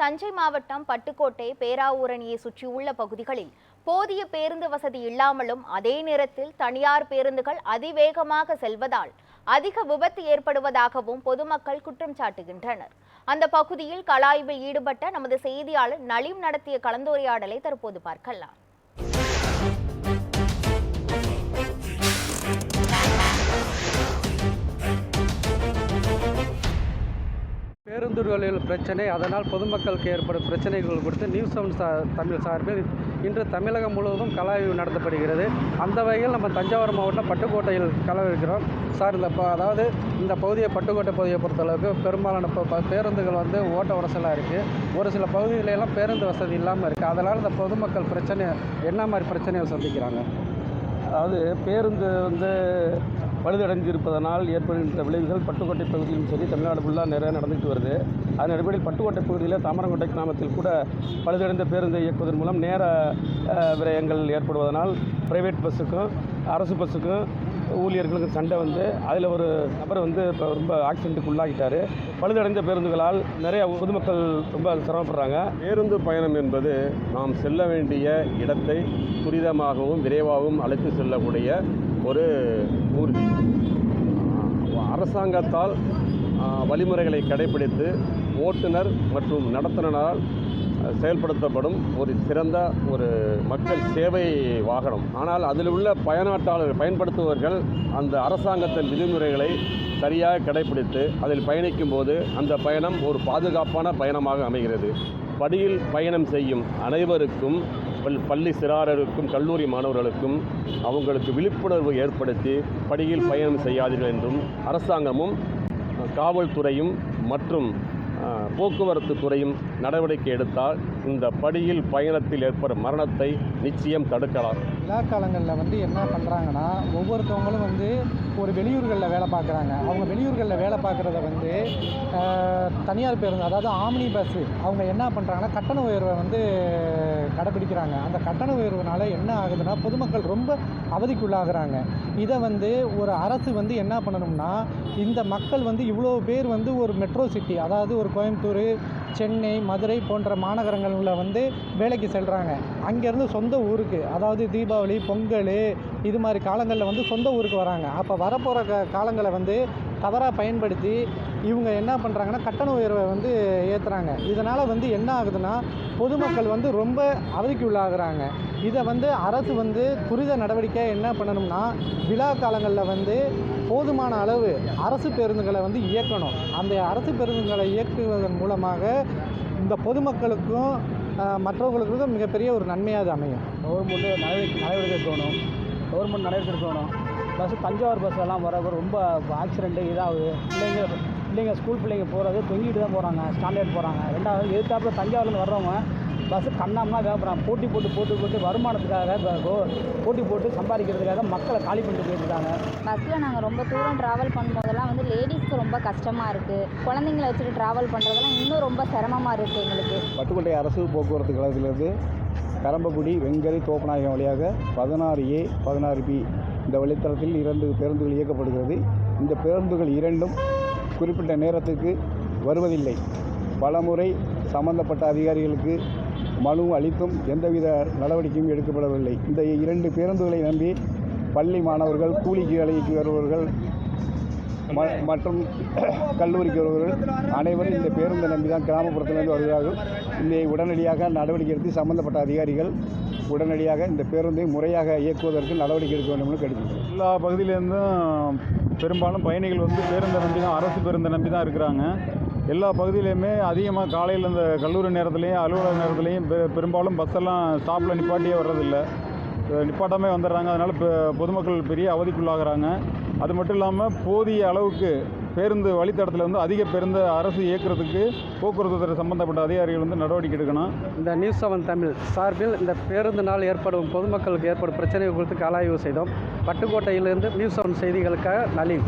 தஞ்சை மாவட்டம் பட்டுக்கோட்டை பேராவூரணியை சுற்றியுள்ள பகுதிகளில் போதிய பேருந்து வசதி இல்லாமலும் அதே நேரத்தில் தனியார் பேருந்துகள் அதிவேகமாக செல்வதால் அதிக விபத்து ஏற்படுவதாகவும் பொதுமக்கள் குற்றம் சாட்டுகின்றனர். அந்த பகுதியில் கள ஆய்வில் ஈடுபட்ட நமது செய்தியாளர் நலீம் நடத்திய கலந்துரையாடலை தற்போது பார்க்கலாம். பேருந்துகளில் பிரச்சனை, அதனால் பொதுமக்களுக்கு ஏற்படும் பிரச்சனைகள் குறித்து நியூஸ் செவன் தமிழ் சார்பில் இன்று தமிழகம் முழுவதும் கள ஆய்வு நடத்தப்படுகிறது. அந்த வகையில் நம்ம தஞ்சாவூர் மாவட்டம் பட்டுக்கோட்டையில் இருக்கிறோம். சார், அதாவது இந்த பகுதியை பட்டுக்கோட்டை பகுதியை பொறுத்தளவுக்கு பெரும்பாலான பேருந்துகள் ஓட்ட உரசலாக இருக்குது. ஒரு சில பகுதிகளெல்லாம் பேருந்து வசதி இல்லாமல் இருக்குது. அதனால் இந்த பொதுமக்கள் பிரச்சனை என்ன மாதிரி பிரச்சனைகள் சந்திக்கிறாங்க? அதாவது பேருந்து பழுதடைந்திருப்பதனால் ஏற்படுகின்ற விளைவுகள் பட்டுக்கோட்டை பகுதியிலும் சரி தமிழ்நாடு ஃபுல்லாக நிறைய நடந்துகிட்டு வருது. அதன் அடிப்படையில் பட்டுக்கோட்டை பகுதியில் தாமரங்கோட்டை கிராமத்தில் கூட பழுதடைந்த பேருந்தை இயக்குவதன் மூலம் நேர விரயங்கள் ஏற்படுவதனால் பிரைவேட் பஸ்ஸுக்கும் அரசு பஸ்ஸுக்கும் ஊழியர்களுக்கும் சண்டை அதில் ஒரு நபர் இப்போ ரொம்ப ஆக்சிடென்ட்டுக்கு உள்ளாகிட்டார். பழுதடைந்த பேருந்துகளால் நிறைய பொதுமக்கள் ரொம்ப சிரமப்படுறாங்க. பேருந்து பயணம் என்பது நாம் செல்ல வேண்டிய இடத்தை துரிதமாகவும் விரைவாகவும் அழைத்து செல்லக்கூடிய ஒரு ஊர்தி. அரசாங்கத்தால் வழிமுறைகளை கடைபிடித்து ஓட்டுநர் மற்றும் நடத்துனரால் செயல்படுத்தப்படும் ஒரு சிறந்த ஒரு மக்கள் சேவை வாகனம். ஆனால் அதில் உள்ள பயனாட்டாளர்கள் பயன்படுத்துபவர்கள் அந்த அரசாங்கத்தின் விதிமுறைகளை சரியாக கடைபிடித்து அதில் பயணிக்கும் போது அந்த பயணம் ஒரு பாதுகாப்பான பயணமாக அமைகிறது. படியில் பயணம் செய்யும் அனைவருக்கும், பள்ளி சிறார்களுக்கும் கல்லூரி மாணவர்களுக்கும் அவங்களுக்கு விழிப்புணர்வு ஏற்படுத்தி படியில் பயணம் செய்யாதீர்கள் என்றும் அரசாங்கமும் காவல்துறையும் மற்றும் போக்குவரத்து துறையும் நடவடிக்கை எடுத்தால் இந்த படியில் பயணத்தில் ஏற்படும் மரணத்தை நிச்சயம் தடுக்கலாம். விழா காலங்களில் என்ன பண்ணுறாங்கன்னா, ஒவ்வொருத்தவங்களும் ஒரு வெளியூர்களில் வேலை பார்க்குறாங்க. அவங்க வெளியூர்களில் வேலை பார்க்குறத தனியார் பேருந்து, அதாவது ஆம்னி பஸ்ஸு, அவங்க என்ன பண்ணுறாங்கன்னா கட்டண உயர்வை கடைப்பிடிக்கிறாங்க. அந்த கட்டண உயர்வுனால என்ன ஆகுதுன்னா பொதுமக்கள் ரொம்ப அவதிக்குள்ளாகிறாங்க. இதை ஒரு அரசு என்ன பண்ணணும்னா, இந்த மக்கள் இவ்வளோ பேர் ஒரு மெட்ரோ சிட்டி, அதாவது ஒரு கோயம்புத்தூர், சென்னை, மதுரை போன்ற மாநகரங்களில் வேலைக்கு செல்கிறாங்க. அங்கேருந்து சொந்த ஊருக்கு, அதாவது தீபாவளி, பொங்கல் இது மாதிரி காலங்களில் சொந்த ஊருக்கு வராங்க. அப்போ வரப்போகிற காலங்களை தவறாக பயன்படுத்தி இவங்க என்ன பண்ணுறாங்கன்னா கட்டண உயர்வை ஏற்றுறாங்க. இதனால் என்ன ஆகுதுன்னா பொதுமக்கள் ரொம்ப அவதிக்கு உள்ளாகிறாங்க. இதை அரசு துரித நடவடிக்கை என்ன பண்ணணும்னா, விழா காலங்களில் போதுமான அளவு அரசு பேருந்துகளை இயக்கணும். அந்த அரசு பேருந்துகளை இயக்குவதன் மூலமாக இந்த பொதுமக்களுக்கும் மற்றவர்களுக்கும் மிகப்பெரிய ஒரு நன்மையாக அது அமையும். கவர்மெண்ட்டு நடவடிக்கை எடுக்கணும். கவர்மெண்ட் நடவடிக்கை எடுக்கணும். பஸ்ஸு தஞ்சாவூர் பஸ்ஸெல்லாம் வர ரொம்ப ஆக்சிடென்ட்டு இதாகுது. பிள்ளைங்க ஸ்கூல் பிள்ளைங்க போகிறது தொங்கிட்டு தான் போகிறாங்க, ஸ்டாண்டர்ட் போகிறாங்க. ரெண்டாவது எதிர்த்தாப்பில் தஞ்சாவூர்லேருந்து வர்றவங்க பஸ்ஸு கண்ணாமலாம் வேகப்படுறாங்க. போட்டி போட்டு வருமானத்துக்காக போட்டி போட்டு சம்பாதிக்கிறதுக்காக மக்களை காலி பண்ணிட்டு போயிருக்காங்க. பஸ்ஸில் நாங்கள் ரொம்ப தூரம் ட்ராவல் பண்ணும்போதெல்லாம் லேடிஸ்க்கு ரொம்ப கஷ்டமாக இருக்குது. குழந்தைங்களை வச்சுட்டு ட்ராவல் பண்ணுறதெல்லாம் இன்னும் ரொம்ப சிரமமாக இருக்குது எங்களுக்கு. பட்டுக்கோட்டை அரசு போக்குவரத்து கழகத்திலிருந்து கரம்பக்குடி, வெங்கரை, தோப்பநாயகம் வழியாக 16A 16B இந்த வழித்தடத்தில் 2 பேருந்துகள் இயக்கப்படுகிறது. இந்த பேருந்துகள் இரண்டும் குறிப்பிட்ட நேரத்துக்கு வருவதில்லை. பலமுறை சம்பந்தப்பட்ட அதிகாரிகளுக்கு மனு அளித்தும் எந்தவித நடவடிக்கையும் எடுக்கப்படவில்லை. இந்த 2 பேருந்துகளை நம்பி பள்ளி மாணவர்கள், கூலிக்கு வேலைக்கு வருபவர்கள் மற்றும் கல்லூரிக்கு வருபவர்கள் அனைவரும் இந்த பேருந்தை நம்பி தான் கிராமப்புறத்திலிருந்து வருகிறார்கள். இதை உடனடியாக நடவடிக்கை எடுத்து சம்பந்தப்பட்ட அதிகாரிகள் உடனடியாக இந்த பேருந்தை முறையாக இயக்குவதற்கு நடவடிக்கை எடுக்க வேண்டும் என்று கேட்டுக்கொள்கிறேன். எல்லா பகுதியிலேருந்தும் பெரும்பாலும் பயணிகள் பேருந்தை நம்பி தான், அரசு பேருந்தை நம்பி தான் இருக்கிறாங்க. எல்லா பகுதியிலையுமே அதிகமாக காலையில் இந்த கல்லூரி நேரத்துலேயும் அலுவலக நேரத்துலேயும் பெரும்பாலும் பஸ்ஸெல்லாம் ஸ்டாப்பில் நிப்பாட்டியே வர்றதில்லை, நிப்பாட்டாமே வந்துடுறாங்க. அதனால் பொதுமக்கள் பெரிய அவதிக்குள்ளாகிறாங்க. அது மட்டும் இல்லாமல் போதிய அளவுக்கு பேருந்து வழித்தடத்தில் அதிக பேருந்து அரசு இயக்கிறதுக்கு போக்குவரத்து துறை சம்பந்தப்பட்ட அதிகாரிகள் நடவடிக்கை எடுக்கணும். இந்த நியூஸ் செவன் தமிழ் சார்பில் இந்த பேருந்தினால் ஏற்படும் பொதுமக்களுக்கு ஏற்படும் பிரச்சனைகள் குறித்து கள ஆய்வு செய்தோம். பட்டுக்கோட்டையிலிருந்து நியூஸ் செவன் செய்திகளுக்காக நலீம்.